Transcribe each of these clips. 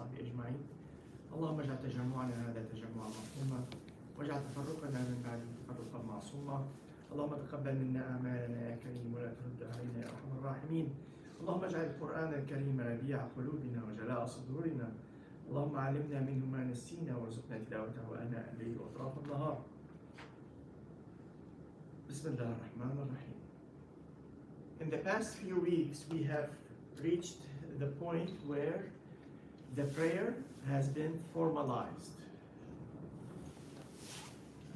وصحبه أجمعين. اللهم اجعل تجمعنا هذا تجمعا مرحوما واجعل تفرقنا من بعده تفرقا معصوما. اللهم تقبل منا أعمالنا يا كريم ولا ترد علينا يا أرحم الراحمين. اللهم اجعل القرآن الكريم ربيع قلوبنا وجلاء صدورنا. اللهم علمنا منه ما نسينا وارزقنا تلاوته آناء الليل وأطراف النهار. بسم الله الرحمن الرحيم. In the past few weeks, we have reached the point where the prayer has been formalized.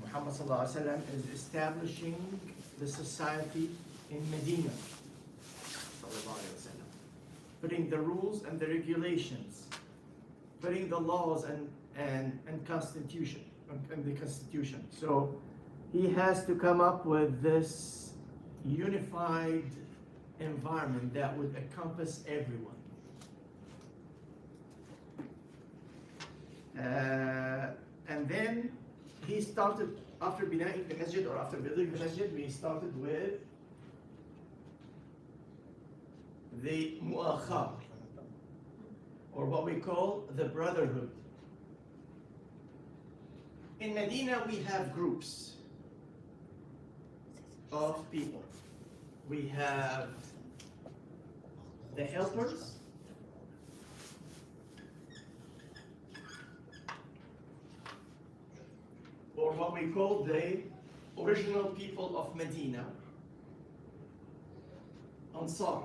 Muhammad sallallahu alaihi wasallam is establishing the society in Medina, sallallahu alaihi wasallam, putting the rules and the regulations, putting the laws and constitution and the constitution. So he has to come up with this unified environment that would encompass everyone. And then he started, after bina'ing the masjid, or after building the masjid, we started with the mu'akha, or what we call the brotherhood. In Medina, we have groups of people. We have the helpers, or what we call the original people of Medina, Ansar.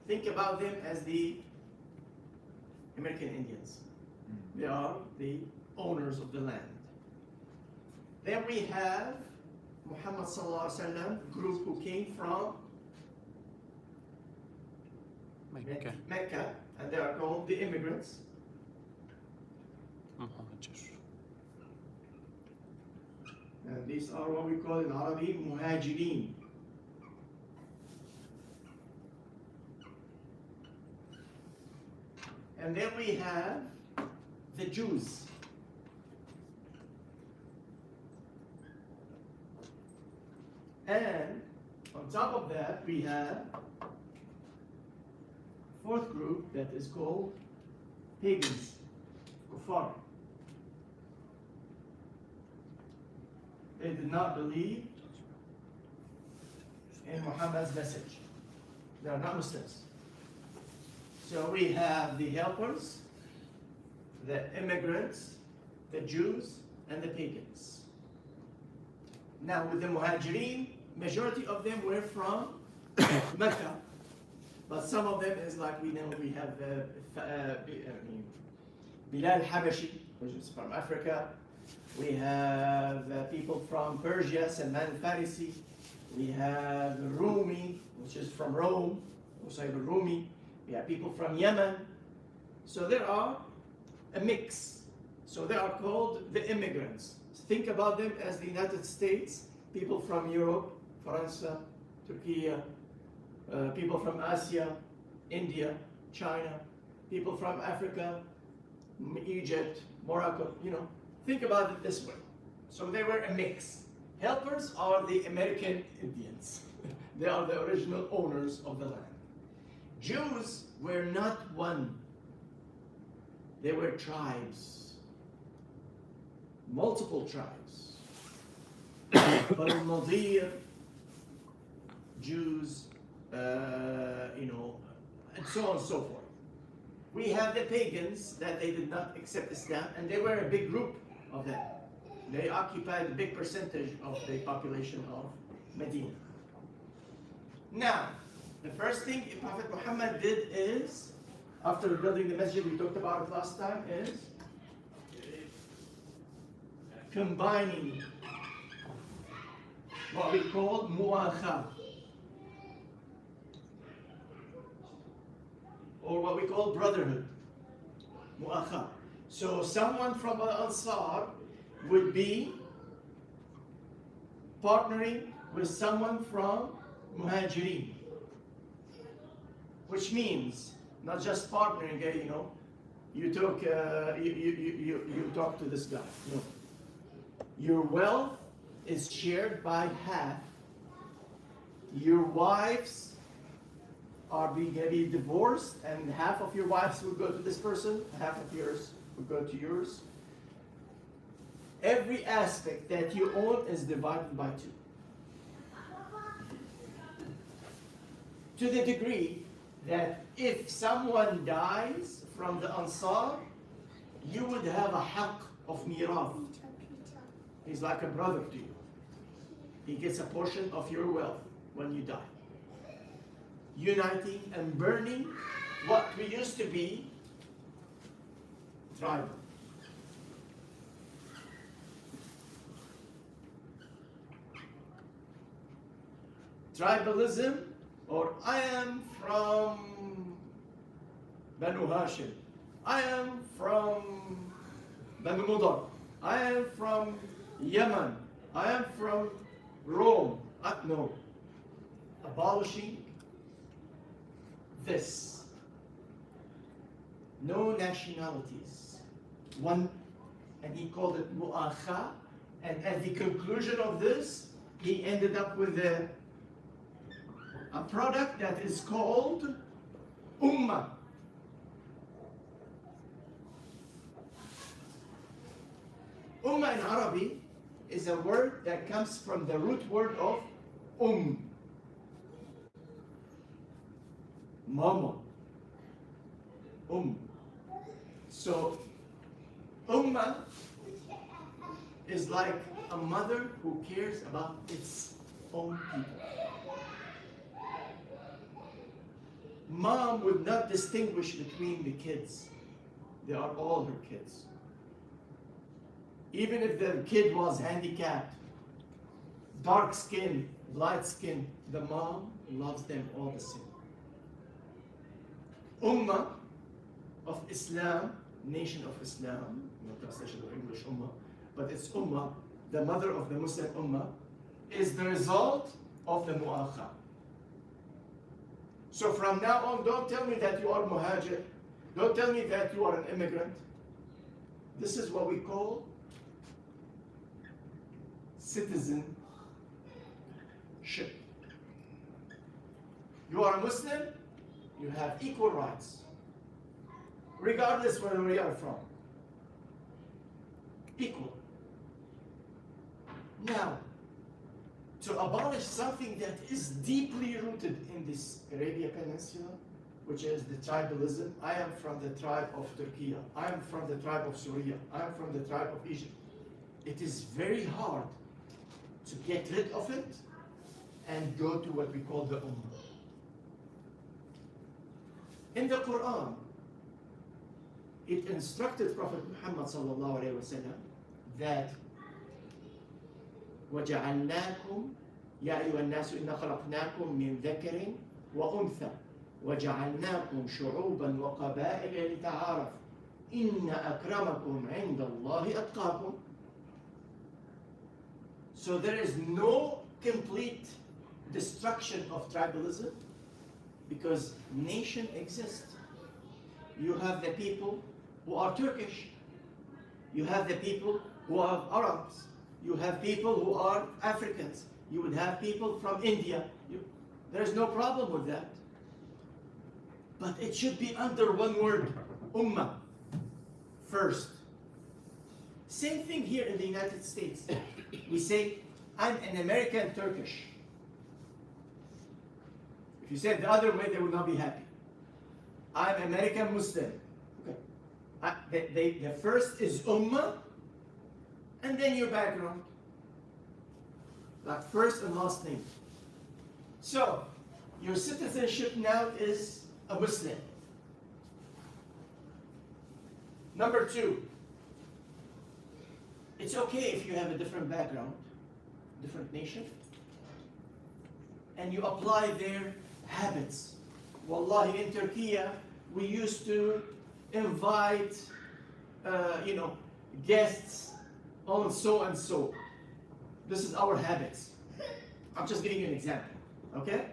Think about them as the American Indians. They are the owners of the land. Then we have Muhammad sallallahu alaihi wasallam group who came from Mecca, and they are called the immigrants. And these are what we call in Arabic muhajirin. And then we have the Jews. And on top of that, we have a fourth group that is called pagans, kuffar. They did not believe in Muhammad's message. They are not Muslims. So we have the helpers, the immigrants, the Jews, and the pagans. Now with the Muhajirin, majority of them were from Mecca, but some of them is like we know, we have Bilal Habashi, which is from Africa. We have people from Persia, Salman al-Farisi. We have Rumi, which is from Rome, Usayd al-Rumi. We have people from Yemen. So there are a mix. So they are called the immigrants. Think about them as the United States, people from Europe, France, Turkey, people from Asia, India, China, people from Africa, Egypt, Morocco, you know. Think about it this way. So they were a mix. Helpers are the American Indians. They are the original owners of the land. Jews were not one. They were tribes. Multiple tribes. Banu Nadir, Jews, and so on and so forth. We have the pagans that they did not accept Islam, and they were a big group of them. They occupied a big percentage of the population of Medina. Now, the first thing Prophet Muhammad did is, after building the masjid, we talked about it last time, is combining what we call mu'akha, or what we call brotherhood, mu'akha. So someone from Ansar would be partnering with someone from Muhajirin, which means not just partnering, you talk to this guy. No. Your wealth is shared by half. Your wives are going to be divorced, and half of your wives will go to this person, half of yours will go to yours. Every aspect that you own is divided by 2. To the degree that if someone dies from the Ansar, you would have a haqq of miraf. He's like a brother to you. He gets a portion of your wealth when you die. Uniting and burning what we used to be tribal. Tribalism, or I am from Banu Hashim, I am from Banu Mudar, I am from Yemen, I am from Rome. No. Abolishing this. No nationalities. One, and he called it mu'akha, and at the conclusion of this, he ended up with a product that is called ummah. Ummah in Arabic is a word that comes from the root word of mama. So ummah is like a mother who cares about its own people. Mom would not distinguish between the kids. They are all her kids. Even if the kid was handicapped, dark skin, light skin, the mom loves them all the same. Ummah of Islam, nation of Islam, no translation of English Ummah, but it's Ummah, the mother of the Muslim Ummah, is the result of the Mu'akha. So from now on, don't tell me that you are muhajir. Don't tell me that you are an immigrant. This is what we call citizenship. You are a Muslim, you have equal rights, regardless where we are from. Equal. Now, to abolish something that is deeply rooted in this Arabia Peninsula, which is the tribalism. I am from the tribe of Turkey. I am from the tribe of Syria. I am from the tribe of Egypt. It is very hard to get rid of it and go to what we call the Ummah. In the Quran, it instructed Prophet Muhammad sallallahu alaihi wasallam that وَجَعَلْنَاكُمْ يَا أَيُّهَا النَّاسُ إِنَّا خَلَقْنَاكُمْ مِنْ ذَكَرٍ وَأُنْثَى وَجَعَلْنَاكُمْ شُعُوبًا وَقَبَائِلَ لِتَعَارَفُوا إِنَّ أَكْرَمَكُمْ عِنْدَ اللَّهِ أَتْقَاكُمْ. So there is no complete destruction of tribalism because nation exists. You have the people who are Turkish. You have the people who are Arabs. You have people who are Africans. You would have people from India. There's no problem with that. But it should be under one word, Ummah, first. Same thing here in the United States. We say, I'm an American Turkish. If you say it the other way, they will not be happy. I'm American Muslim. Okay. The first is Ummah, and then your background. Like first and last name. So, your citizenship now is a Muslim. Number 2, it's okay if you have a different background, different nation, and you apply their habits. Wallahi, in Turkey, we used to invite, guests on so and so. This is our habits. I'm just giving you an example, okay?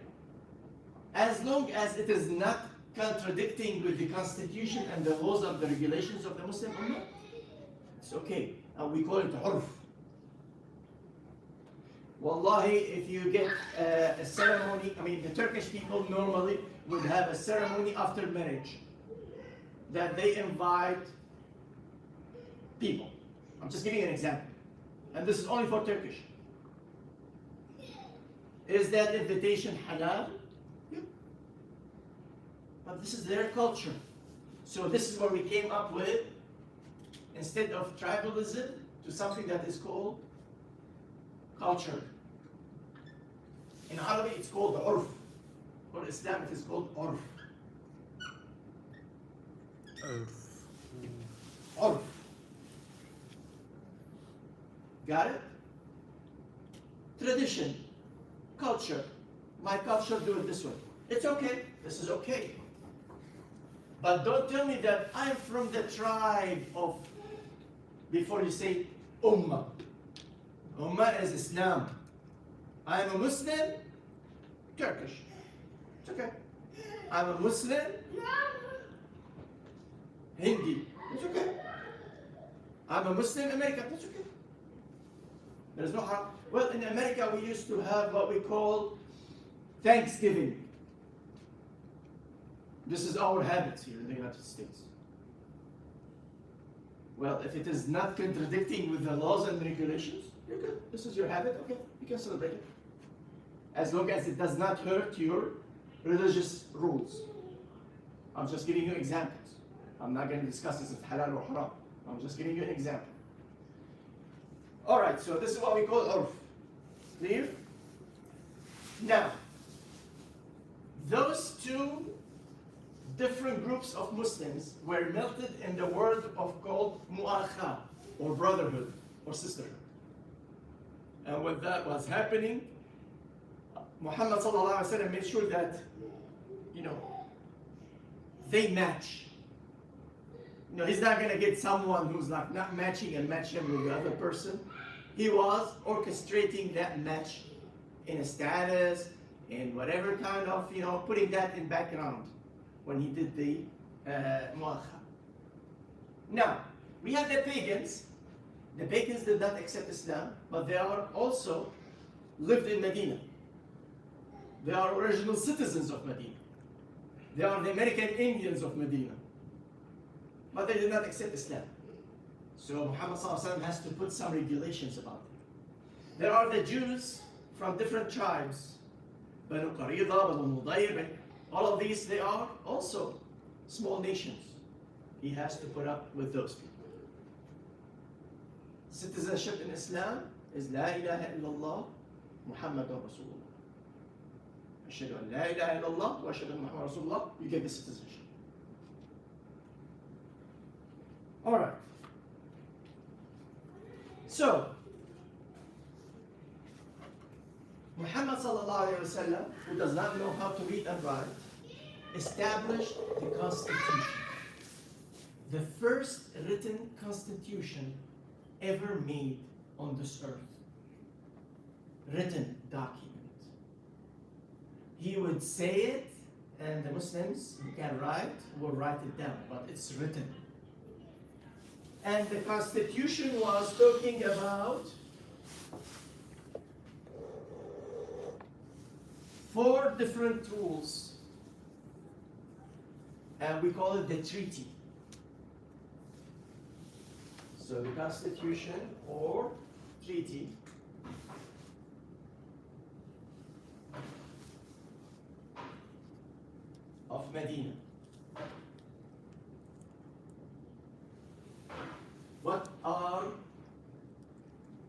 As long as it is not contradicting with the constitution and the laws and the regulations of the Muslim Ummah? It's okay. And we call it urf. Wallahi, if you get a ceremony, I mean, the Turkish people normally would have a ceremony after marriage that they invite people. I'm just giving you an example. And this is only for Turkish. Is that invitation halal? Yeah. But this is their culture. So this is where we came up with, instead of tribalism, to something that is called culture. In Arabic it's called urf. For Islam it is called urf. Urf. Got it? Tradition, culture. My culture do it this way. It's okay. This is okay. But don't tell me that I'm from the tribe of, before you say Ummah. Ummah is Islam. I'm a Muslim, Turkish. It's okay. I'm a Muslim, Hindi. It's okay. I'm a Muslim, American. That's okay. There's no harm. Well, in America, we used to have what we call Thanksgiving. This is our habit here in the United States. Well, if it is not contradicting with the laws and regulations, you're good. This is your habit, okay, you can celebrate it. As long as it does not hurt your religious rules. I'm just giving you examples. I'm not going to discuss this as halal or haram. I'm just giving you an example. All right, so this is what we call urf. Clear? Now, those two different groups of Muslims were melted in the word of called mu'akha, or brotherhood, or sisterhood. And when that was happening, Muhammad sallallahu alaihi wasallam made sure that, they match. He's not going to get someone who's like not matching and match him with the other person. He was orchestrating that match in a status, in whatever kind of, putting that in background when he did the mu'akha. Now, we have the pagans. The pagans did not accept Islam, but they are also lived in Medina. They are original citizens of Medina. They are the American Indians of Medina. But they did not accept Islam. So Muhammad ﷺ has to put some regulations about it. There are the Jews from different tribes. Banu Qurayza, Banu Mudayr, all of these, they are also small nations. He has to put up with those people. Citizenship in Islam is La ilaha illallah, Muhammadun Rasulullah. Ashhadu an la ilaha illallah wa ashhadu anna Muhammadan Rasulullah. You get the citizenship. All right. So, Muhammad sallallahu alaihi wasallam, who does not know how to read and write, established the Constitution. The first written constitution ever made on this earth. Written document. He would say it, and the Muslims who can write will write it down, but it's written. And the Constitution was talking about 4 different rules. And we call it the treaty. So the Constitution or treaty of Medina. What are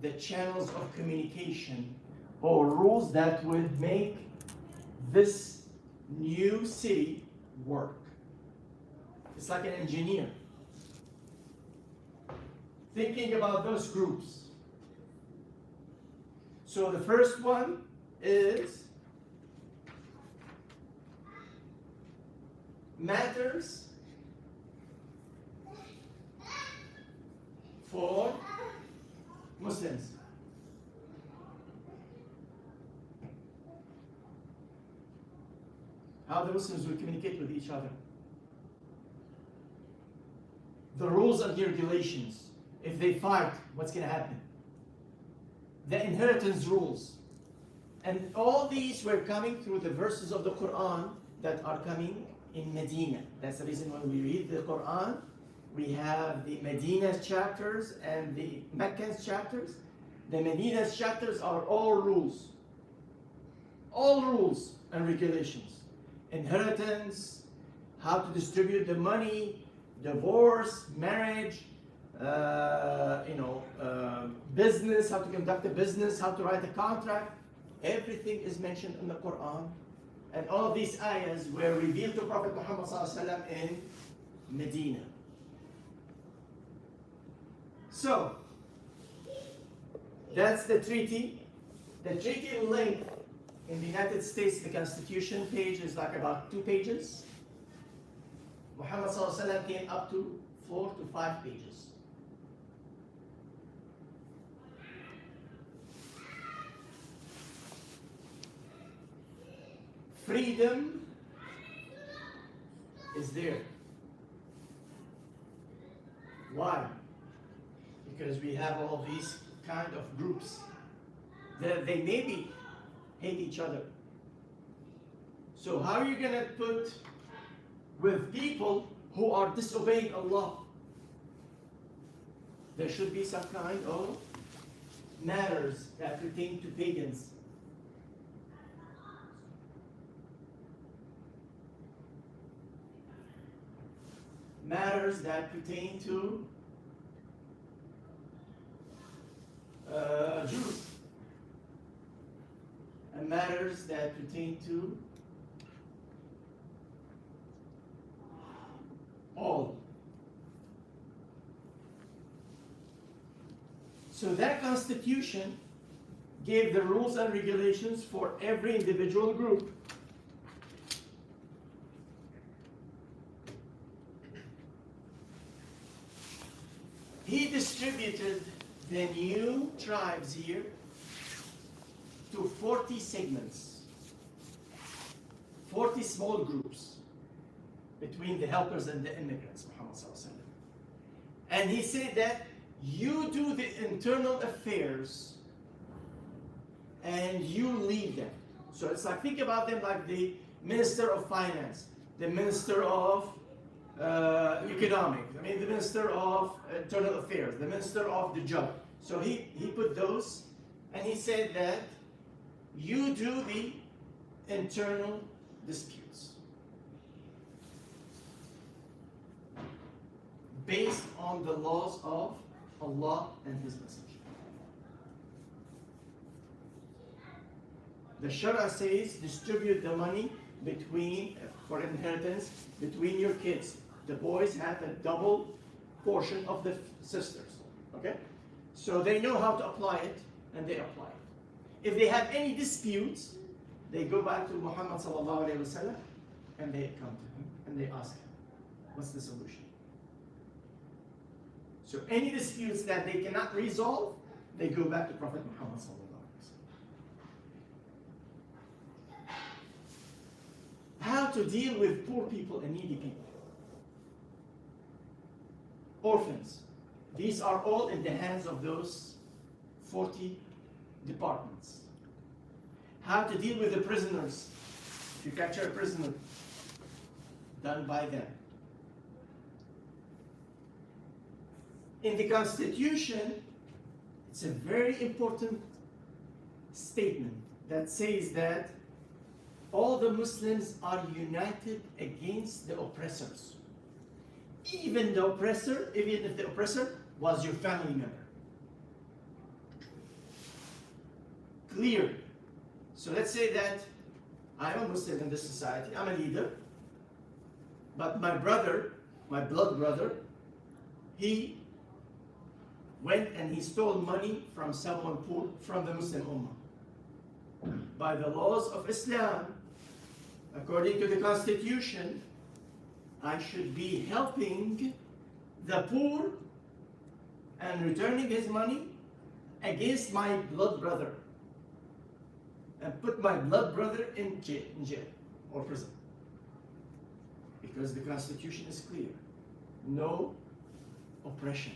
the channels of communication or rules that would make this new city work? It's like an engineer thinking about those groups. So the first one is matters for Muslims. how the Muslims will communicate with each other. The rules and regulations. If they fight, what's going to happen? The inheritance rules. And all these were coming through the verses of the Quran that are coming in Medina. That's the reason when we read the Quran, we have the Medina chapters and the Meccan chapters. The Medina chapters are all rules and regulations. Inheritance, how to distribute the money, divorce, marriage, business, how to conduct a business, how to write a contract. Everything is mentioned in the Quran. And all of these ayahs were revealed to Prophet Muhammad ﷺ in Medina. So, that's the treaty. The treaty length in the United States, the Constitution page is like about 2 pages. Muhammad ﷺ came up to 4 to 5 pages. Freedom is there. Why? Because we have all these kind of groups. They maybe hate each other. So how are you going to put with people who are disobeying Allah? There should be some kind of matters that pertain to pagans. Matters that pertain to Jews. And matters that pertain to all. So that constitution gave the rules and regulations for every individual group. He distributed the new tribes here to 40 segments, 40 small groups between the helpers and the immigrants, Muhammad ﷺ. And he said that you do the internal affairs and you lead them. So it's like, think about them like the Minister of Finance, the Minister of Economics, the Minister of Internal Affairs, the Minister of the Judge. So he put those, and he said that you do the internal disputes based on the laws of Allah and His Messenger. The Shara says distribute the money for inheritance between your kids. The boys have a double portion of the sisters. Okay? So they know how to apply it, and they apply it. If they have any disputes, they go back to Muhammad sallallahu alaihi wasallam, and they come to him and they ask him, what's the solution? So any disputes that they cannot resolve, they go back to Prophet Muhammad sallallahu alaihi wasallam. How to deal with poor people and needy people. Orphans. These are all in the hands of those 40 departments. How to deal with the prisoners. If you capture a prisoner, done by them. In the Constitution, it's a very important statement that says that all the Muslims are united against the oppressors. Even if the oppressor was your family member. Clear. So let's say that I'm a Muslim in this society, I'm a leader, but my brother, my blood brother, he went and he stole money from someone poor, from the Muslim Ummah. By the laws of Islam, according to the Constitution, I should be helping the poor and returning his money against my blood brother and put my blood brother in jail or prison. Because the Constitution is clear. No oppression,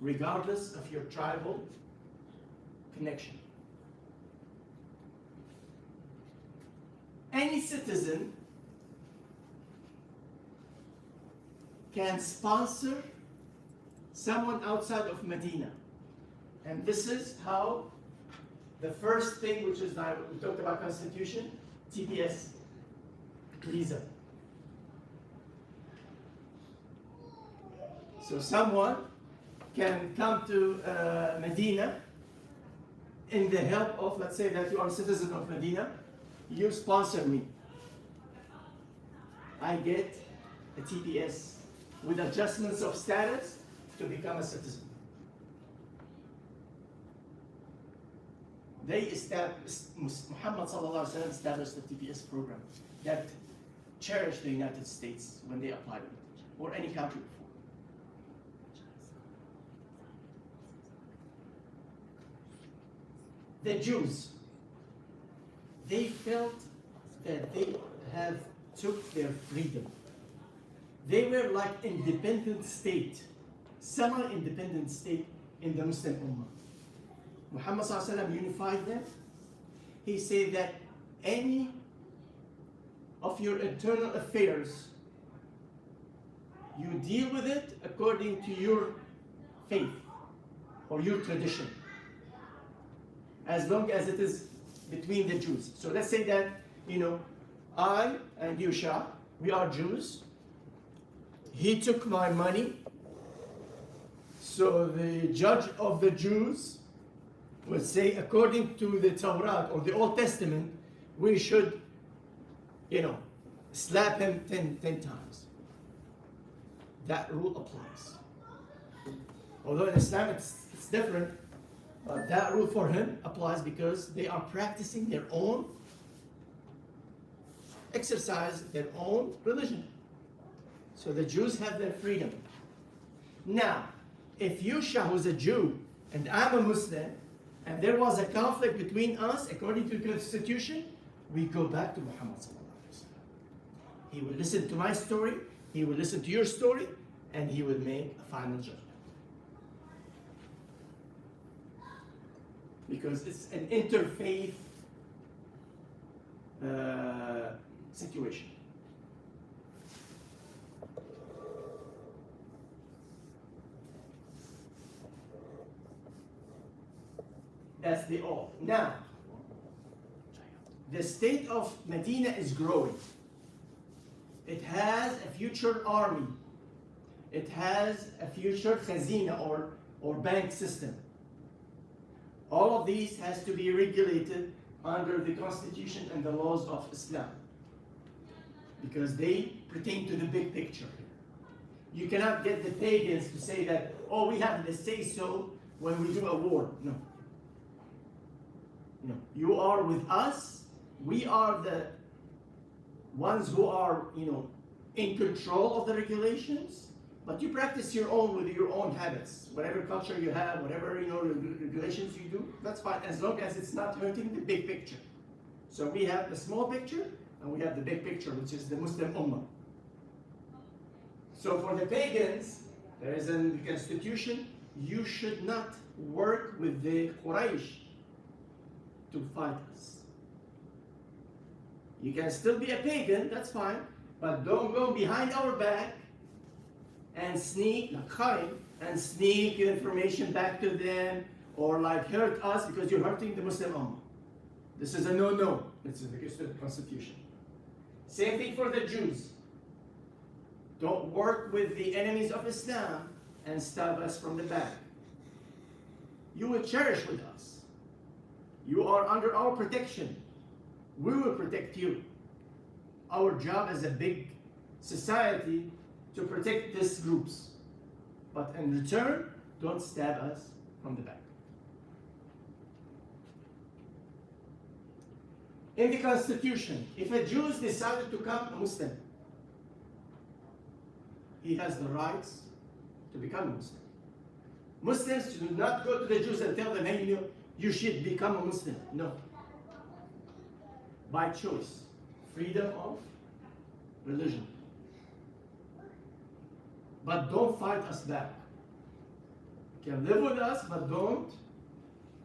regardless of your tribal connection. Any citizen can sponsor someone outside of Medina. And this is how the first thing, which is now we talked about Constitution, TPS, visa. So someone can come to Medina in the help of, let's say that you are a citizen of Medina, you sponsor me. I get a TPS with adjustments of status to become a citizen. They established, Muhammad sallallahu alaihi wasallam established the TPS program that cherished the United States when they applied it, or any country before. The Jews, they felt that they have took their freedom. They were like independent state, semi-independent state in the Muslim Ummah. Muhammad sallallahu alaihi wasallam unified them. He said that any of your internal affairs, you deal with it according to your faith or your tradition, as long as it is between the Jews. So let's say that, I and Yusha, we are Jews. He took my money. So the judge of the Jews would say, according to the Torah or the Old Testament, we should, slap him 10 times. That rule applies. Although in Islam it's different, but that rule for him applies because they are practicing their own exercise, their own religion. So the Jews have their freedom. Now, if Yusha was a Jew and I'm a Muslim, and there was a conflict between us according to the Constitution, we go back to Muhammad sallallahu alaihi wasallam. He will listen to my story, he will listen to your story, and he will make a final judgment. Because it's an interfaith situation. That's the all. Now, the state of Medina is growing. It has a future army. It has a future khazina or bank system. All of these has to be regulated under the constitution and the laws of Islam, because they pertain to the big picture. You cannot get the pagans to say that, oh, we have the say-so when we do a war. No. No. You are with us. We are the ones who are, in control of the regulations, but you practice your own with your own habits. Whatever culture you have, whatever regulations you do, that's fine, as long as it's not hurting the big picture. So we have the small picture and we have the big picture, which is the Muslim Ummah. So for the pagans, there is in the constitution, you should not work with the Quraysh to fight us. You can still be a pagan, that's fine, but don't go behind our back and sneak, and sneak information back to them, or hurt us because you're hurting the Muslim Ummah. This is a no-no. This is against the constitution. Same thing for the Jews. Don't work with the enemies of Islam and stab us from the back. You will cherish with us. You are under our protection. We will protect you. Our job as a big society to protect these groups. But in return, don't stab us from the back. In the constitution, if a Jew decided to become a Muslim, he has the rights to become a Muslim. Muslims do not go to the Jews and tell them, hey, you should become a Muslim. No. By choice. Freedom of religion. But don't fight us back. You can live with us, but don't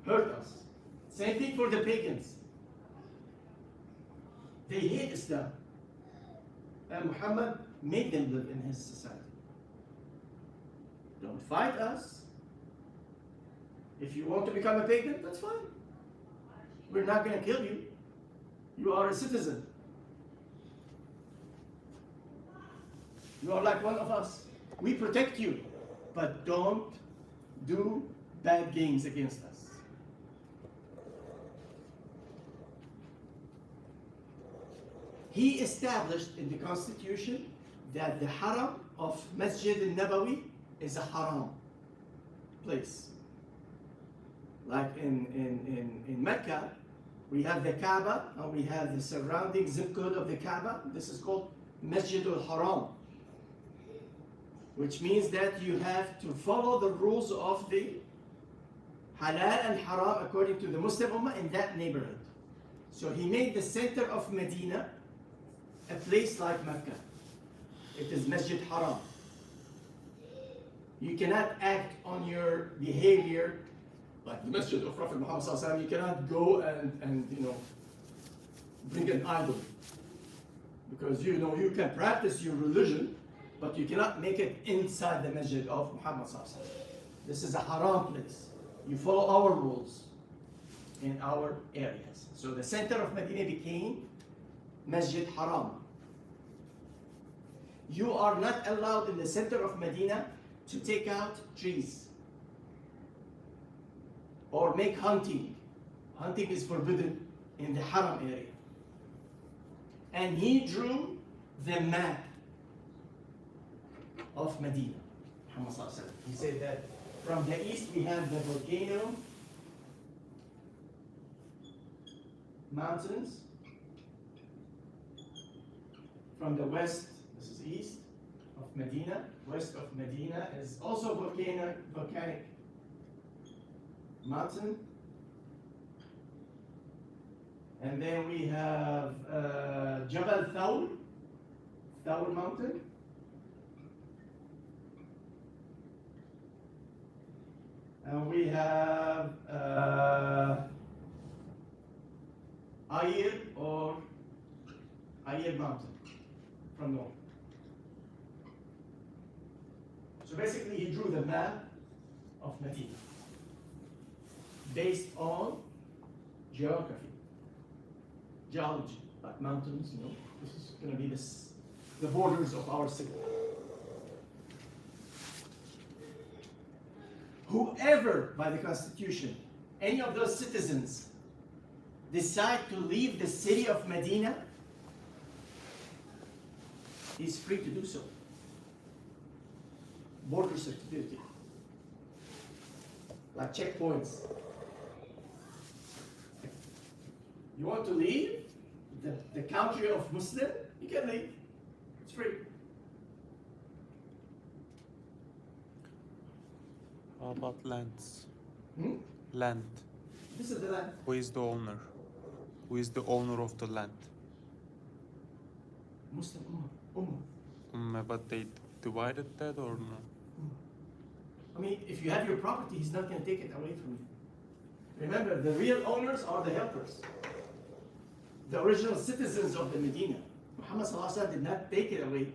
hurt us. Same thing for the pagans. They hate Islam. And Muhammad made them live in his society. Don't fight us. If you want to become a pagan, that's fine. We're not going to kill you. You are a citizen. You are like one of us. We protect you, but don't do bad things against us. He established in the constitution that the haram of Masjid al-Nabawi is a haram place. Like in Mecca, we have the Kaaba and we have the surrounding zip code of the Kaaba. This is called Masjid al-Haram, which means that you have to follow the rules of the halal and haram according to the Muslim Ummah in that neighborhood. So he made the center of Medina a place like Mecca. It is Masjid Haram. You cannot act on your behavior like the Masjid of Prophet Muhammad Sallallahu Alaihi Wasallam. You cannot go and bring an idol, because you can practice your religion, but you cannot make it inside the Masjid of Muhammad Sallallahu Alaihi Wasallam. This is a haram place. You follow our rules in our areas. So the center of Medina became Masjid Haram. You are not allowed in the center of Medina to take out trees or make hunting. Hunting is forbidden in the Haram area. And he drew the map of Medina. He said that from the east we have the volcano mountains. From the west, this is east of Medina. West of Medina is also volcanic mountain. And then we have Jabal Thawr mountain. And we have Ayr mountain from north. So basically he drew the map of Medina based on geography, geology, like mountains, this is going to be the borders of our city. Whoever, by the Constitution, any of those citizens decide to leave the city of Medina, he's free to do so. Border security, like checkpoints. You want to leave the country of Muslim, you can leave. It's free. How about lands? Land. This is the land. Who is the owner? Who is the owner of the land? Muslim Ummah. But they divided that or no? I mean, if you have your property, he's not going to take it away from you. Remember, the real owners are the helpers. The original citizens of the Medina. Muhammad Sallallahu Alaihi Wasallam did not take it away,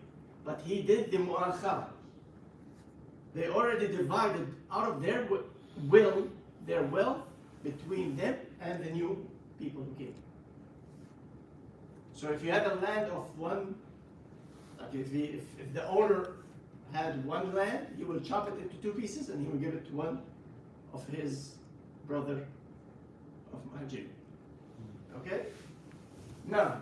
but he did the mu'akhara. They already divided out of their wealth between them and the new people who came. So if you had a land of one, like if the owner had one land, he will chop it into two pieces and he will give it to one of his brother of Muhajir. Okay? Now,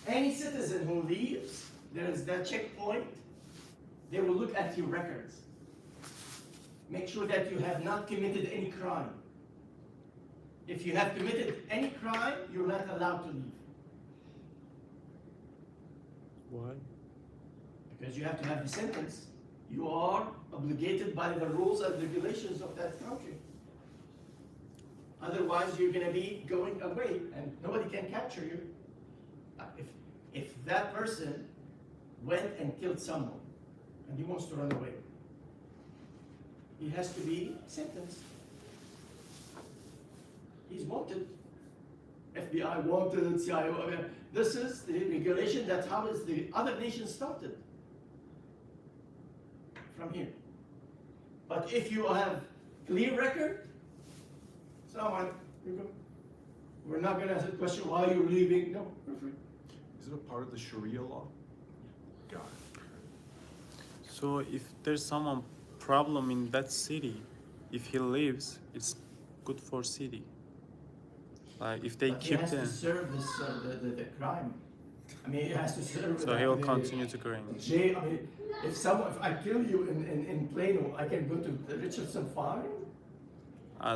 any citizen who leaves, there is that checkpoint. They will look at your records. Make sure that you have not committed any crime. If you have committed any crime, you're not allowed to leave. Why? Because you have to have the sentence. You are obligated by the rules and regulations of that country. Otherwise, you're gonna be going away, and nobody can capture you. If that person went and killed someone, and he wants to run away, he has to be sentenced. He's wanted. FBI wanted, CIO. I mean, this is the regulation. That's how the other nations started. From here. But if you have clear record, so we're not going to ask a question why you're leaving. No, we're free. Is it a part of the Sharia law? Got it. So if there's someone problem in that city, if he leaves, it's good for city. Like if they But he keep has them, to serve the crime. I mean, he has to serve. so he'll continue to crime. Jail. I mean, if I kill you in Plano, I can go to the Richardson Farm.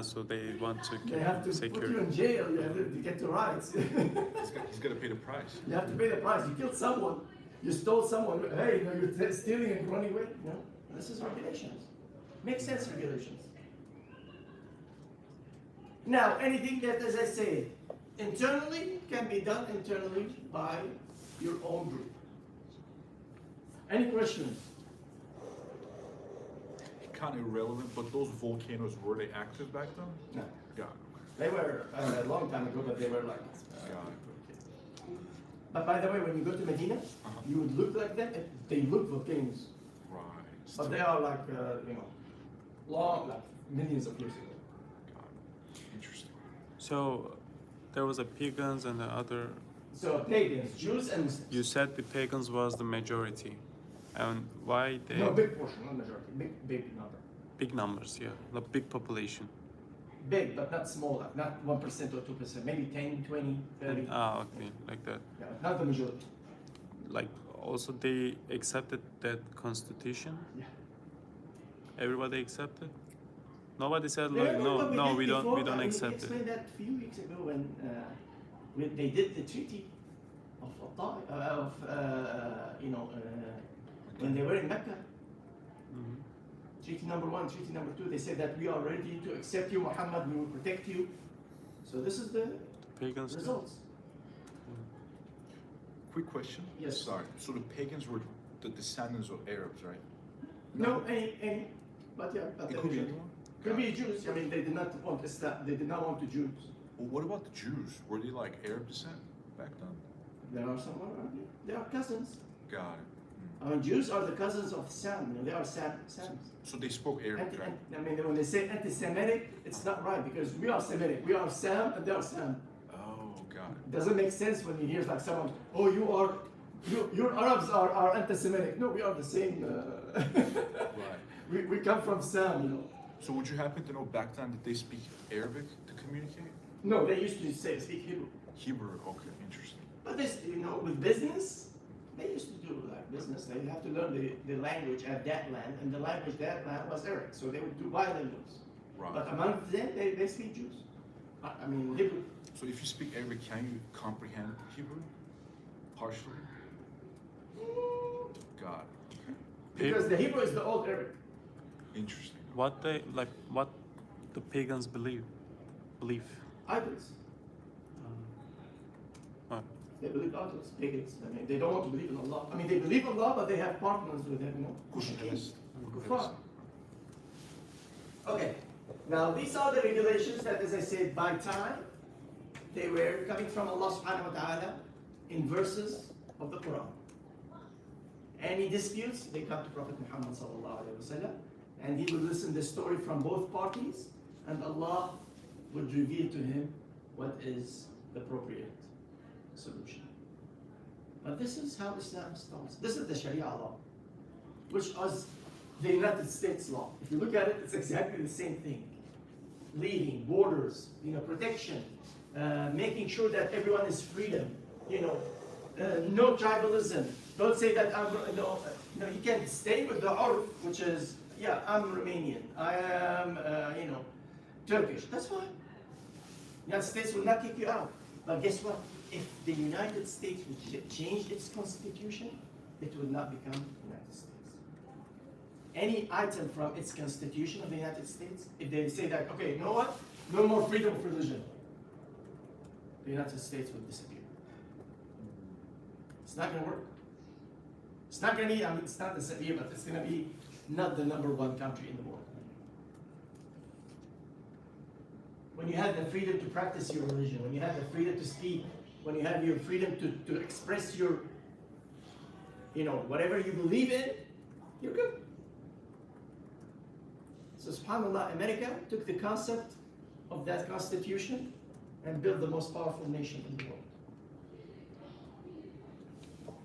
So they want to They keep have to put secure. you in jail. You have to get the rights. He's got to pay the price. You have to pay the price. You killed someone. You stole someone. Hey, you're stealing and running away. No, this is regulations. Makes sense, regulations. Now, anything that, as I say, internally can be done internally by your own group. Any questions? Kind of irrelevant, but those volcanoes, were they active back then? No. Got it. They were a long time ago, but they were like. Got it. But by the way, when you go to Medina, you would look like them. They look volcanoes, Right. but they are like long, like millions of years ago. Got it. Interesting. So there was a pagans and the other. So pagans, Jews, and Muslims. You said the pagans was the majority, and why they? No, big portion, not majority. Big number. Big numbers, yeah, the big population. Big, but not small, like not 1% or 2%, maybe 10, 20, 30. Okay, like that. Yeah, not the majority. Like also they accepted that constitution. Yeah. Everybody accepted. Nobody said like Remember no, what no, did we don't, before? we don't I accept it. explained that a few weeks ago when they did the treaty of when they were in Mecca. Mhm. Treaty number 1, treaty number 2, they said that we are ready to accept you, Muhammad, we will protect you. So this is the Pagans. results. Quick question. Yes. Sorry. So the pagans were the descendants of Arabs, right? No, any, but yeah, but It could be anyone. Could be Jews. I mean, they did not want Islam. They did not want the Jews. Well, what about the Jews? Were they like Arab descent back then? There are some around here. They are cousins. Got it. I mean, Jews are the cousins of Sam. They are Sams. So they spoke Arabic, right? I mean, when they say anti-Semitic, it's not right because we are Semitic. We are Sam and they are Sam. Oh, got it. It doesn't make sense when you hear like someone, oh, your Arabs are anti-Semitic. No, we are the same. Right. We come from Sam, you know. So would you happen to know back then that they speak Arabic to communicate? No, they used to speak Hebrew. Hebrew. Okay, interesting. But this, with business, they used to do like business. They have to learn the language of that land, and the language that land was Arabic. So they would do bilinguals. Right. But among them, they speak Jews. I mean, Hebrew. So if you speak Arabic, can you comprehend Hebrew? Partially? Got it. Because the Hebrew is the old Arabic. Interesting. What the pagans believe. Idols. What? They believe idols, pagans. I mean, they don't want to believe in Allah. I mean, they believe in Allah, but they have partners with them, Kushkin, Kuffar. Okay. Now, these are the regulations that, as I said, by time, they were coming from Allah subhanahu wa ta'ala in verses of the Quran. Any disputes, they come to Prophet Muhammad sallallahu alayhi wa sallam, and he will listen the story from both parties, and Allah would reveal to him what is the appropriate solution. But this is how Islam starts. This is the Sharia law, which is the United States law. If you look at it, it's exactly the same thing. Leading, borders, protection, making sure that everyone is freedom, no tribalism. Don't say that you can stay with the urf, which is, I'm Romanian, I am, Turkish. That's fine. The United States will not kick you out. But guess what? If the United States would change its constitution, it would not become the United States. Any item from its constitution of the United States, if they say that, okay, you know what? no more freedom of religion, the United States would disappear. It's not going to work. It's not going to be, I mean, it's not disappear, but it's going to be not the #1 country in the world. When you have the freedom to practice your religion, when you have the freedom to speak, when you have your freedom to express your, whatever you believe in, you're good. So subhanAllah, America took the concept of that constitution and built the most powerful nation in the world.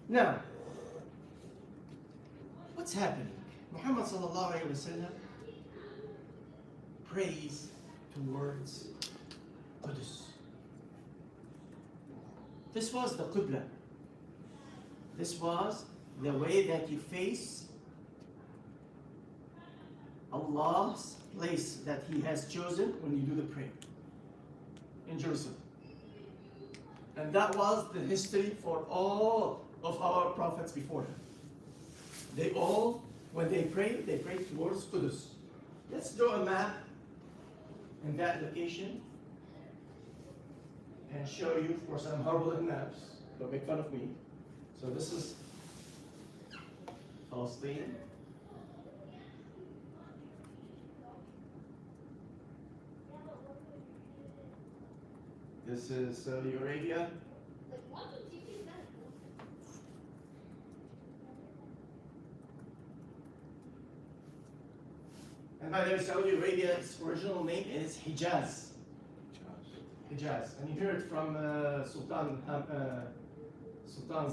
Now, what's happening? Muhammad sallallahu alayhi wa sallam prays towards Qudus. This was the Qibla. This was the way that you face Allah's place that He has chosen when you do the prayer in Jerusalem. And that was the history for all of our prophets before Him. They all, when they prayed towards Qudus. Let's draw a map in that location and show you. Of course, I'm horrible at maps. Don't make fun of me. So this is Palestine. This is Saudi Arabia. And by the way, Saudi Arabia's original name is Hijaz. Hijaz. And you hear it from Sultan's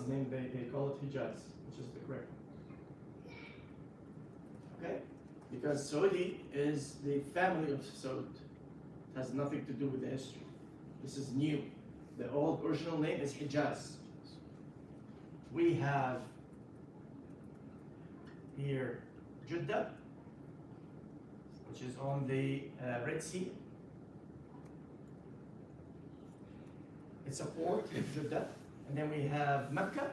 name, they call it Hijaz, which is the correct one. Okay? Because Saudi is the family of Saud. It has nothing to do with the history. This is new. The old original name is Hijaz. We have here Jeddah, which is on the Red Sea. It's a port in Jeddah. And then we have Mecca.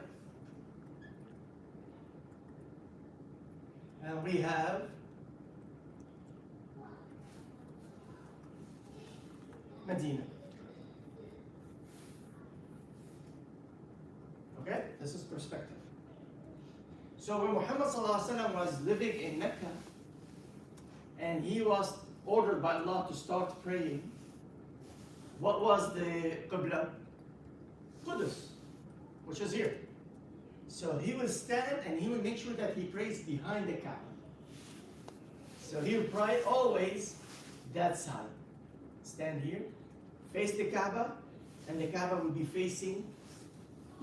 And we have Medina. Okay, this is perspective. So when Muhammad ﷺ was living in Mecca, and he was ordered by Allah to start praying, what was the Qibla? Qudus, which is here. So he will stand and he will make sure that he prays behind the Kaaba. So he will pray always that side. Stand here, face the Kaaba, and the Kaaba will be facing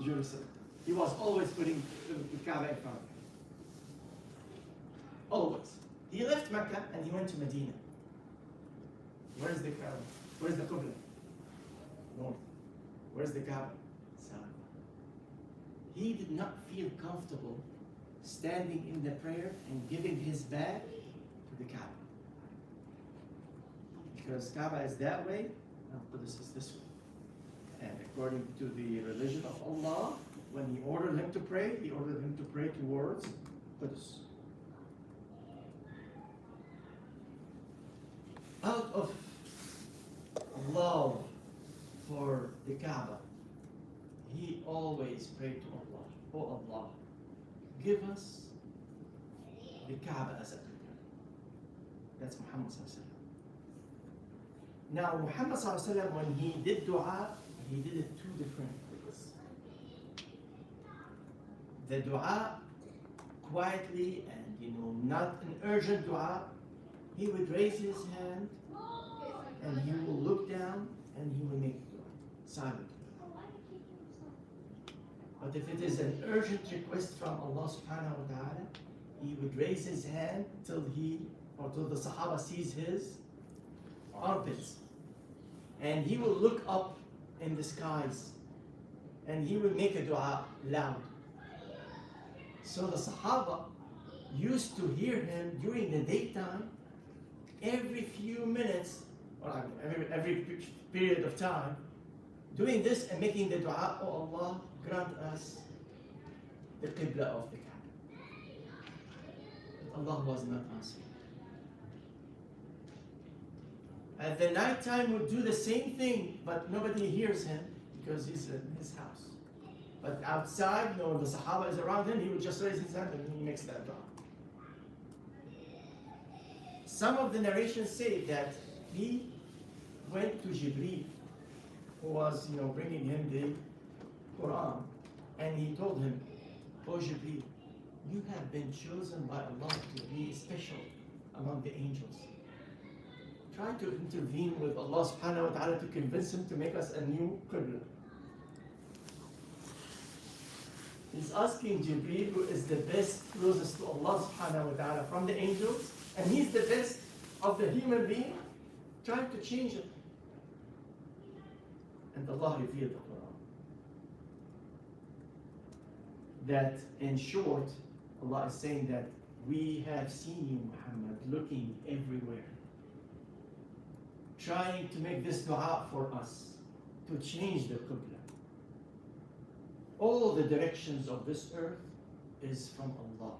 Jerusalem. He was always putting the Kaaba in front of him. Always. He left Mecca and he went to Medina. Where is the Kaaba? Where is the Qibla? North. Where is the Kaaba? South. He did not feel comfortable standing in the prayer and giving his back to the Kaaba. Because Kaaba is that way, and Qudus is this way. And according to the religion of Allah, when He ordered him to pray, He ordered him to pray towards Qudus. Out of love for the Kaaba, he always prayed to Allah, "Oh Allah, give us the Kaaba as a qibla." That's Muhammad sallallahu alaihi wasallam. Now Muhammad sallallahu alaihi wasallam, when he did dua, he did it two different ways. The dua quietly and not an urgent dua. He would raise his hand and he will look down and he will make dua silently. But if it is an urgent request from Allah subhanahu wa ta'ala, he would raise his hand till the Sahaba sees his armpits. And he will look up in the skies and he will make a dua loud. So the Sahaba used to hear him during the daytime every few minutes, or every period of time, doing this and making the dua, "Oh Allah, grant us the Qibla of the Kaaba." Allah was not answering. At the night time would do the same thing, but nobody hears him because he's in his house. But outside, when the Sahaba is around him, he would just raise his hand and he makes that dua. Some of the narrations say that he went to Jibreel, who was, bringing him the Quran, and he told him, "Oh Jibreel, you have been chosen by Allah to be special among the angels. Try to intervene with Allah subhanahu wa ta'ala to convince him to make us a new Qibla." He's asking Jibreel, who is the best, closest to Allah subhanahu wa ta'ala from the angels, and he's the best of the human being, trying to change it. And Allah revealed the Quran. That in short, Allah is saying that we have seen you, Muhammad, looking everywhere, trying to make this dua for us, to change the Qibla. All the directions of this earth is from Allah.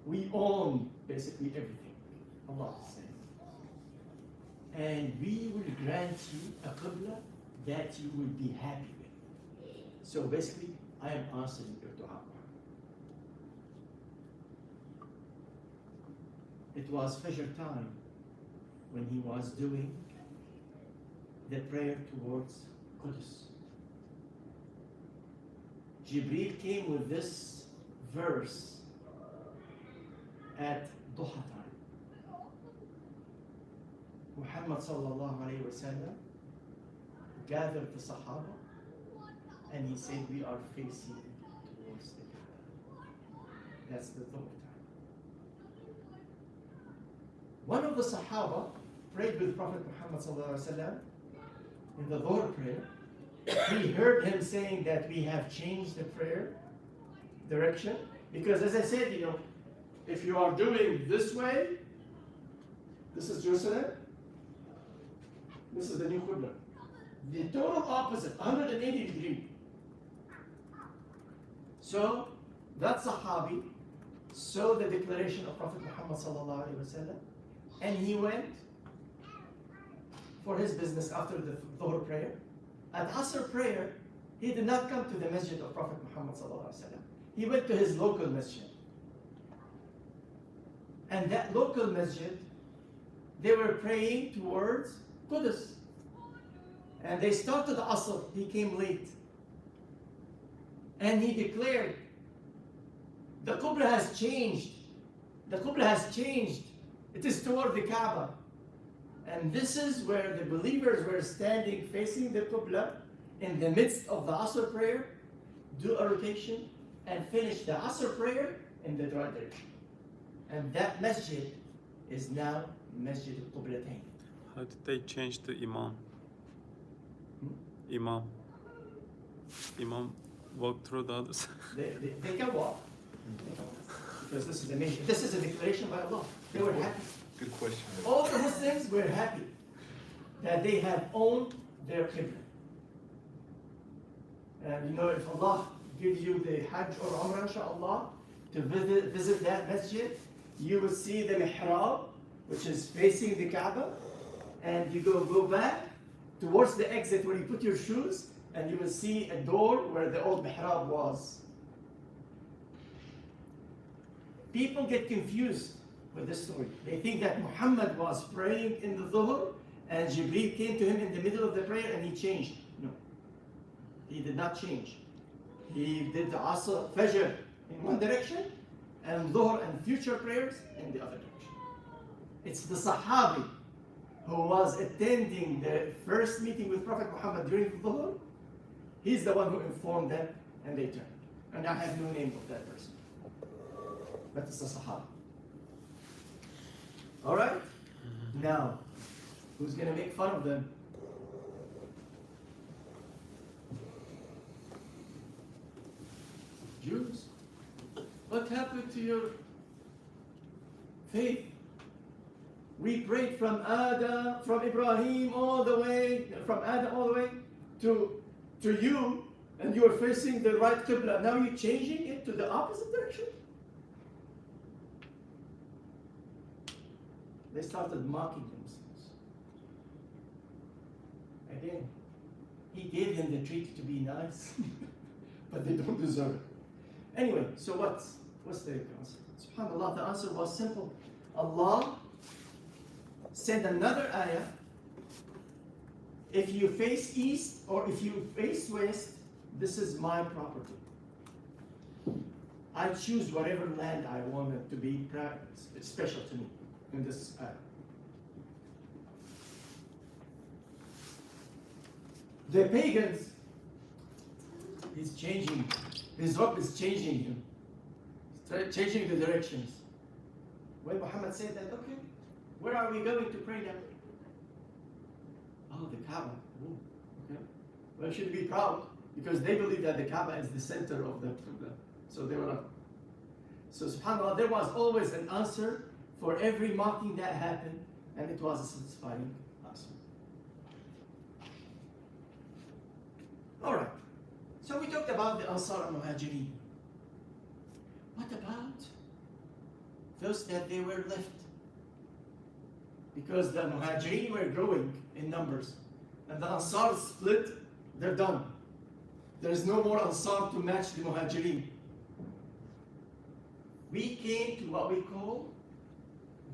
We own basically everything, Allah is saying. And we will grant you a Qibla that you will be happy with. So basically, I am answering your dua. It was Fajr time when he was doing the prayer towards Qudus. Jibreel came with this verse at Duha time. Muhammad sallallahu alayhi wa sallam gathered the Sahaba and he said, "We are facing towards the Kaaba." That's the Dhuhr time. One of the Sahaba prayed with Prophet Muhammad sallallahu alayhi wa sallam in the Dhuhr prayer. He heard him saying that we have changed the prayer direction, because as I said, if you are doing this way, this is Jerusalem, this is the new Qibla. The total opposite, 180 degrees. So that Sahabi saw the declaration of Prophet Muhammad sallallahu alaihi wasallam, and he went for his business after the Dhuhr prayer. At Asr prayer, he did not come to the masjid of Prophet Muhammad sallallahu alaihi wasallam. He went to his local masjid. And that local masjid, they were praying towards Qudus. And they started Asr. He came late. And he declared, the Qibla has changed. The Qibla has changed. It is toward the Kaaba. And this is where the believers were standing facing the Qibla in the midst of the Asr prayer, do a rotation, and finish the Asr prayer in the right direction. And that masjid is now Masjid al-Qiblatain. How did they change the Imam? Imam walked through the others. They can walk. Because this is a declaration by Allah. They were happy. Good question. All the Muslims were happy that they have owned their Qibla. And if Allah gives you the Hajj or Umrah, inshaAllah, to visit that masjid, you will see the mihrab, which is facing the Kaaba, and you go back towards the exit where you put your shoes, and you will see a door where the old mihrab was. People get confused with this story. They think that Muhammad was praying in the Dhuhr, and Jibreel came to him in the middle of the prayer and he changed. No, he did not change. He did the Asr, Fajr in one direction, and Dhuhr and future prayers in the other direction. It's the Sahabi who was attending the first meeting with Prophet Muhammad during the Dhuhr. He's the one who informed them, and they turned. And I have no name of that person. But it's the Sahaba. All right? Now, who's going to make fun of them? Jews. What happened to your faith? We prayed from Ibrahim all the way, from Adam all the way to you, and you are facing the right Qibla. Now you're changing it to the opposite direction? They started mocking the Muslims. Again, he gave them the treat to be nice, but they don't deserve it. Anyway, so what's the answer? SubhanAllah, the answer was simple. Allah sent another ayah. If you face east or if you face west, this is my property. I choose whatever land I want it to be special to me in this ayah. The pagans, he's changing, his Rabb is changing him, changing the directions. When Muhammad said that, okay, where are we going to pray now? Oh, the Kaaba. Oh, okay. Well, you should be proud because they believe that the Kaaba is the center of the Qibla. So they were like, so subhanAllah, there was always an answer for every mocking that happened, and it was a satisfying answer. All right. So we talked about the Ansar and Muhajirin. What about those that they were left? Because the Muhajirin were growing in numbers, and the Ansar split, they're done. There's no more Ansar to match the Muhajirin. We came to what we call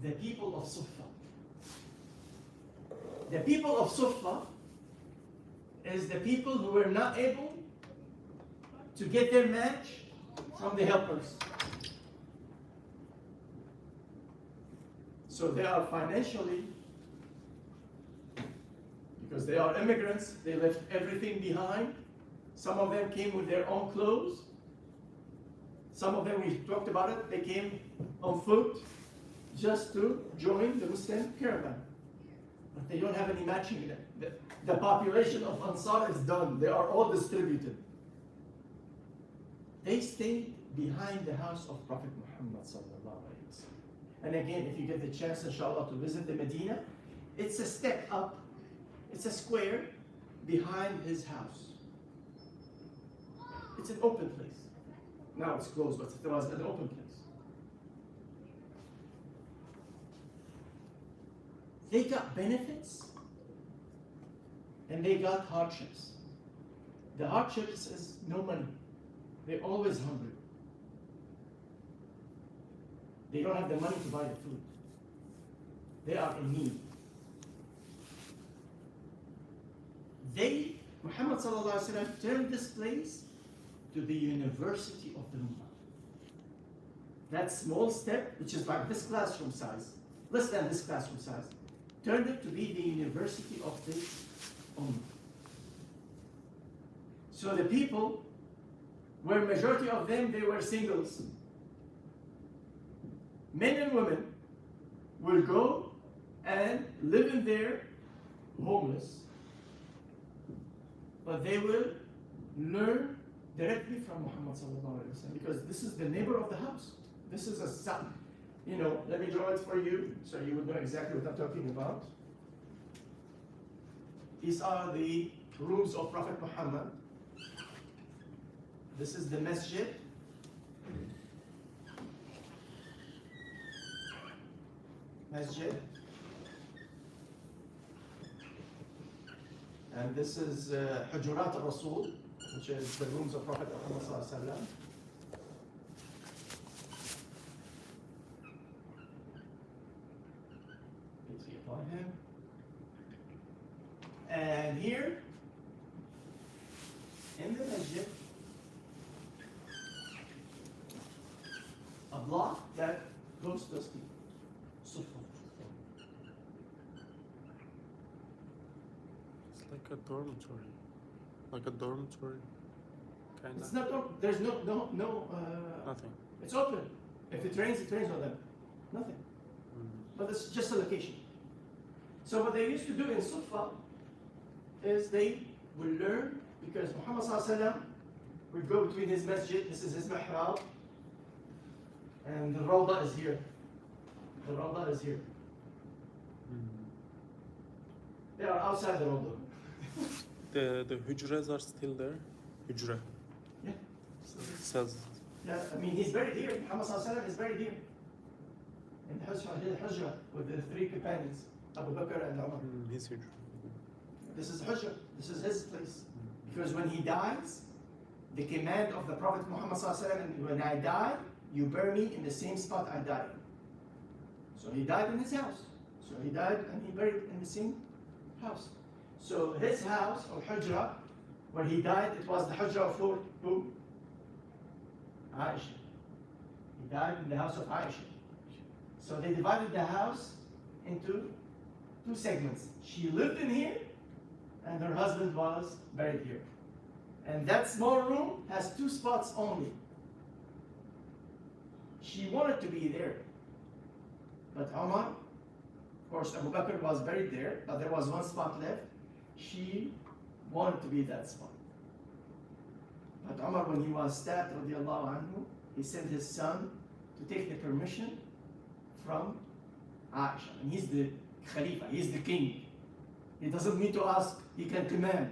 the people of Sufa. The people of Sufa is the people who were not able to get their match from the helpers. So they are financially, because they are immigrants, they left everything behind. Some of them came with their own clothes. Some of them, we talked about it, they came on foot just to join the Muslim caravan. But they don't have any matching. The population of Ansar is done. They are all distributed. They stayed behind the house of Prophet Muhammad sallallahu alaihi wasallam. And again, if you get the chance, inshallah, to visit the Medina, it's a step up. It's a square behind his house. It's an open place. Now it's closed, but it was an open place. They got benefits and they got hardships. The hardships is no money. They're always hungry. They don't have the money to buy the food. They are in need. Muhammad sallallahu alaihi wasallam turned this place to the university of the Ummah. That small step, which is like this classroom size, less than this classroom size, turned it to be the university of the Ummah. So the people, where majority of them, they were singles. Men and women will go and live in there homeless, but they will learn directly from Muhammad sallallahu alaihi wasallam, because this is the neighbor of the house. This is a son. Let me draw it for you so you would know exactly what I'm talking about. These are the rooms of Prophet Muhammad. This is the masjid. And this is Hujurat al-Rasul, which is the rooms of Prophet Muhammad sallallahu alaihi wasallam. Upon him. And here, in the masjid, a block that goes to the people. It's like a dormitory. Like a dormitory, kind of. It's not open. There's no. Nothing. It's open. If it rains on them. Nothing. But it's just a location. So what they used to do in Sufa is they will learn, because Muhammad sallallahu alaihi wasallam would go between his masjid, this is his mihrab, and the Rawda is here. The Rawda is here. They are outside the Rawda. The hujras are still there? Hujra. Yeah. Says. Yeah, I mean, he's buried here. Muhammad sallallahu alaihi wasallam is buried here. in Hujra with the three companions, Abu Bakr and Umar. His hijra. This is Hujra, this is his place. Because when he dies, the command of the Prophet Muhammad ﷺ, when I die, you bury me in the same spot I died in. So he died in his house. So he died and he buried in the same house. So his house, or Hujra, where he died, it was the Hujra for who? Aisha. He died in the house of Aisha. So they divided the house into two segments. She lived in here, and her husband was buried here. And that small room has two spots only. She wanted to be there. But Umar, of course, Abu Bakr was buried there, but there was one spot left. She wanted to be that spot. But Umar, when he was stabbed, radiallahu anhu, he sent his son to take the permission from Aisha. And he's the Khalifa, he's the king. He doesn't need to ask, he can command.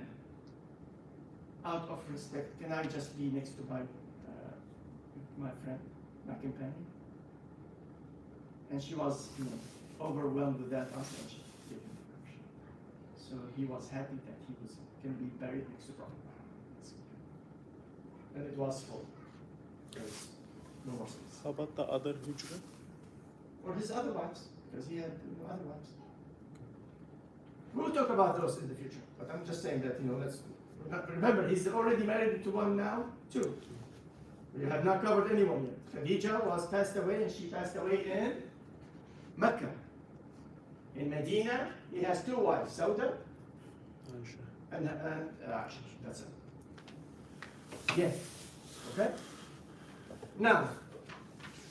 Out of respect, can I just be next to my friend, my companion? And she was, overwhelmed with that answer, and she gave him the permission. So he was happy that he was going to be buried next to Prophet Muhammad. And it was full. There was no more space. How about the other hijra? Or his other wives, because he had other wives. We'll talk about those in the future, but I'm just saying that, let's remember, he's already married to one now, two. We have not covered anyone yet. Khadija was passed away, and she passed away in Mecca. In Medina, he has two wives, Sauda and Aisha. That's it. Yes. Okay? Now,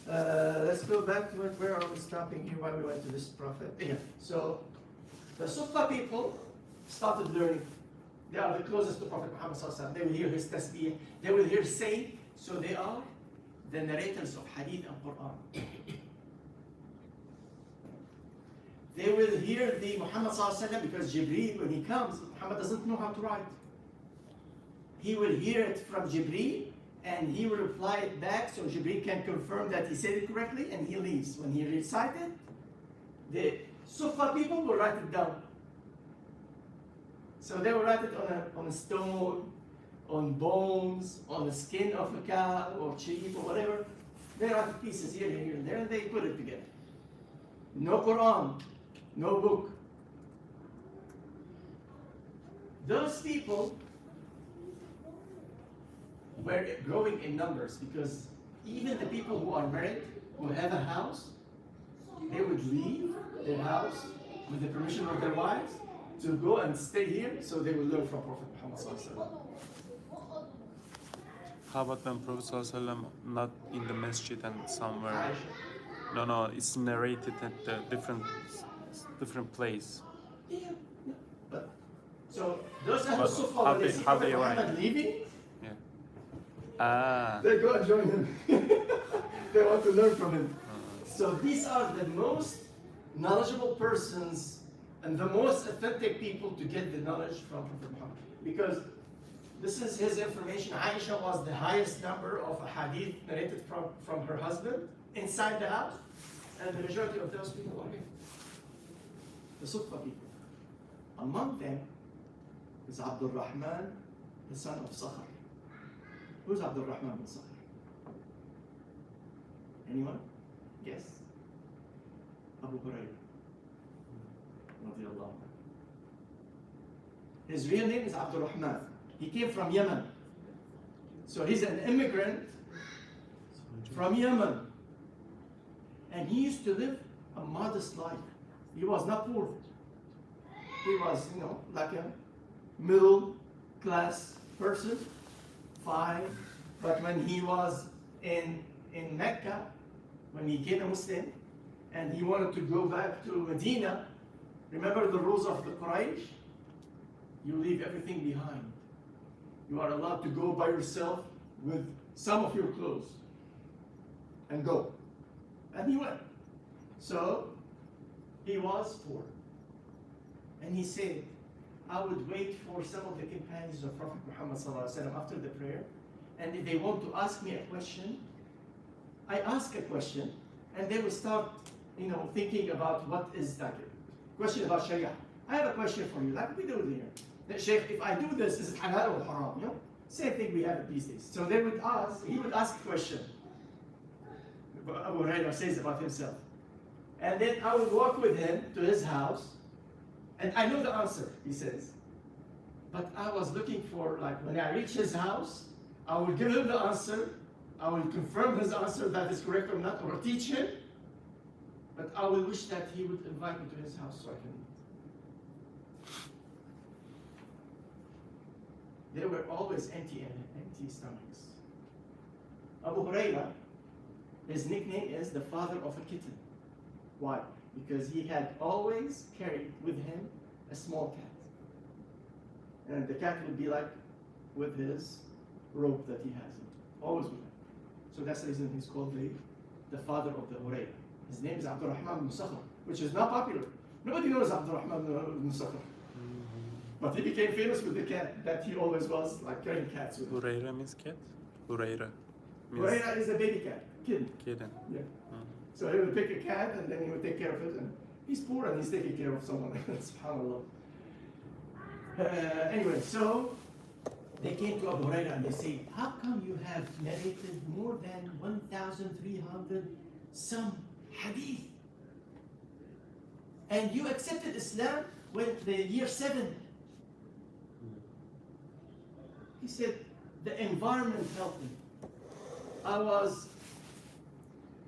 let's go back to where are we stopping here, why we went to this prophet. Yeah. So, the Sufa people started learning. They are the closest to Prophet Muhammad ﷺ. They will hear his tasbih. They will hear saying. So they are the narrators of Hadith and Quran. They will hear the Muhammad ﷺ because Jibreel, when he comes, Muhammad doesn't know how to write. He will hear it from Jibreel and he will reply it back so Jibreel can confirm that he said it correctly, and he leaves. When he recited, the Sufa people will write it down. So they will write it on a stone, on bones, on the skin of a cow or sheep or whatever. They write pieces here, here, and there, and they put it together. No Quran, no book. Those people were growing in numbers because even the people who are married, who have a house, they would leave their house with the permission of their wives to go and stay here so they will learn from Prophet Muhammad ﷺ. How about when Prophet ﷺ not in the masjid and somewhere? Aisha. No, it's narrated at a different place. Yeah. But so those But Ahlul Sufa, how when they they- see how Prophet they write? Muhammad leaving, Ah. they go and join him. They want to learn from him. So these are the most knowledgeable persons and the most authentic people to get the knowledge from Prophet Muhammad. Because this is his information. Aisha was the highest number of hadith narrated from her husband inside the house. And the majority of those people are here. The Sufa people. Among them is Abdul Rahman, the son of Sakhar. Who's Abdul Rahman bin Sakhar? Anyone? Yes? Abu Hurairah. Radiallahu anhu. His real name is Abdul Rahman. He came from Yemen. So he's an immigrant from Yemen. And he used to live a modest life. He was not poor. He was, like a middle class person, fine. But when he was in Mecca, when he became a Muslim, and he wanted to go back to Medina, remember the rules of the Quraysh? You leave everything behind. You are allowed to go by yourself with some of your clothes and go. And he went. So he was poor. And he said, I would wait for some of the companions of Prophet Muhammad ﷺ after the prayer, and if they want to ask me a question, I ask a question, and they will start thinking about what is like a question about Sharia. I have a question for you, like we do here. That Sheikh, if I do this, is it halal or haram? Same thing we have these days. So he would ask a question. Abu Hurairah says about himself. And then I would walk with him to his house, and I know the answer, he says. But I was looking for, like, when I reach his house, I will give him the answer, I will confirm his answer that is correct or not, or teach him. But I will wish that he would invite me to his house so I can eat. They were always empty stomachs. Abu Hurairah, his nickname is the father of a kitten. Why? Because he had always carried with him a small cat. And the cat would be like with his rope that he has, always with him. So that's the reason he's called the father of the Hurairah. His name is Abdurrahman ibn Sakhr, which is not popular. Nobody knows Abdurrahman ibn Sakhr. But he became famous with the cat that he always was, like carrying cats with him. Huraira means cat? Huraira means Hurairah is a baby cat, kitten. kitten. Yeah. So he would pick a cat and then he would take care of it. And he's poor and he's taking care of someone. SubhanAllah. Anyway, so they came to Abu Hurairah and they say, how come you have narrated more than 1,300 some hadith? And you accepted Islam when the year 7. He said, the environment helped me. I was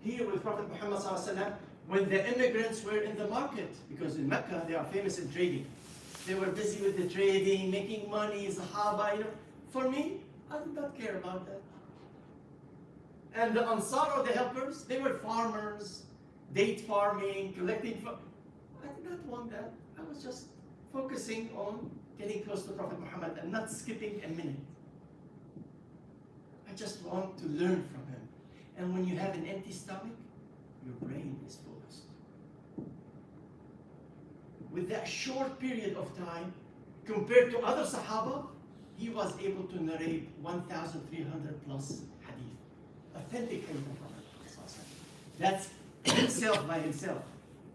here with Prophet Muhammad ﷺ when the immigrants were in the market, because in Mecca they are famous in trading. They were busy with the trading, making money, Sahaba, For me, I did not care about that. And the Ansar, or the helpers, they were farmers, date farming, collecting. I did not want that. I was just focusing on getting close to Prophet Muhammad and not skipping a minute. I just want to learn from him. And when you have an empty stomach, your brain is focused. With that short period of time, compared to other Sahaba, he was able to narrate 1,300 plus hadith. Authentic hadith from Prophet. That's himself by himself.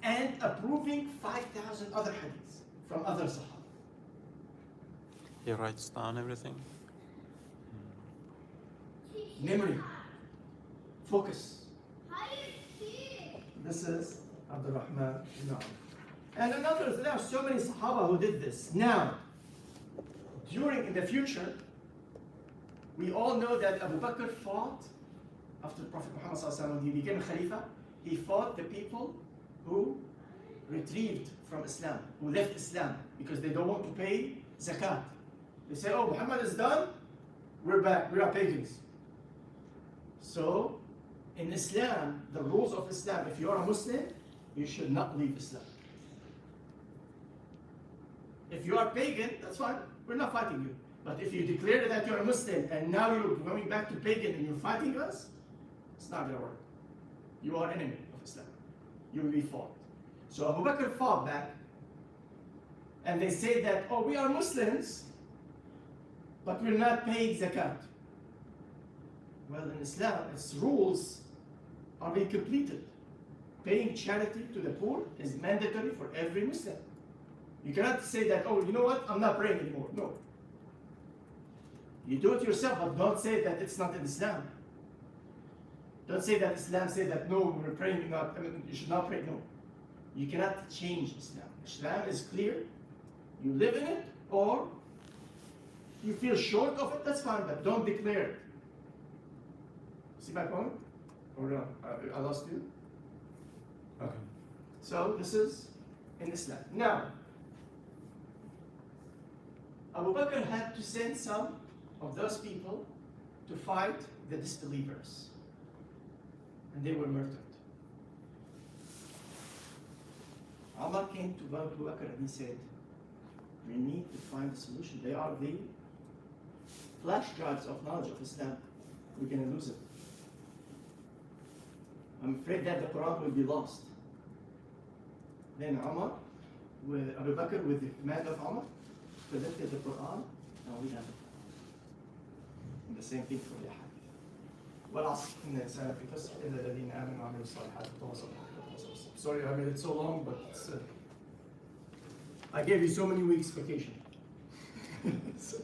And approving 5,000 other hadiths from other Sahaba. He writes down everything. Memory. Focus. This is Abdurrahman ibn Auf. And there are so many Sahaba who did this. Now, in the future, we all know that Abu Bakr fought, after Prophet Muhammad ﷺ, when he became Khalifa, he fought the people who retrieved from Islam, who left Islam, because they don't want to pay zakat. They say, oh, Muhammad is done, we're back, we are pagans. So, in Islam, the rules of Islam, if you are a Muslim, you should not leave Islam. If you are pagan, that's fine, we're not fighting you. But if you declare that you're a Muslim and now you're going back to pagan and you're fighting us, it's not going to work. You are enemy of Islam. You will be fought. So Abu Bakr fought back, and they say that, oh, we are Muslims, but we're not paying zakat. Well, in Islam, its rules are being completed. Paying charity to the poor is mandatory for every Muslim. You cannot say that, oh, you know what, I'm not praying anymore. No. You do it yourself, but don't say that it's not in Islam. Don't say that Islam said that, no, we're praying, you should not pray. No. You cannot change Islam. Islam is clear. You live in it, or you feel short of it, that's fine, but don't declare it. See my point? Or no? I lost you? Okay. So this is in Islam. Now, Abu Bakr had to send some of those people to fight the disbelievers. And they were murdered. Umar came to Abu Bakr and he said, we need to find a solution. They are the flash drives of knowledge of Islam. We're going to lose it. I'm afraid that the Quran will be lost. Then Umar, with Abu Bakr, with the command of Umar, presented the Quran, and we have it. And the same thing for the hadith. والعصر إن الإنسان في خسر إلا الذين آمنوا وعملوا الصالحات وتواصوا بالحق وتواصوا بالصبر. Sorry I made it so long, but it's, I gave you so many weeks vacation. So-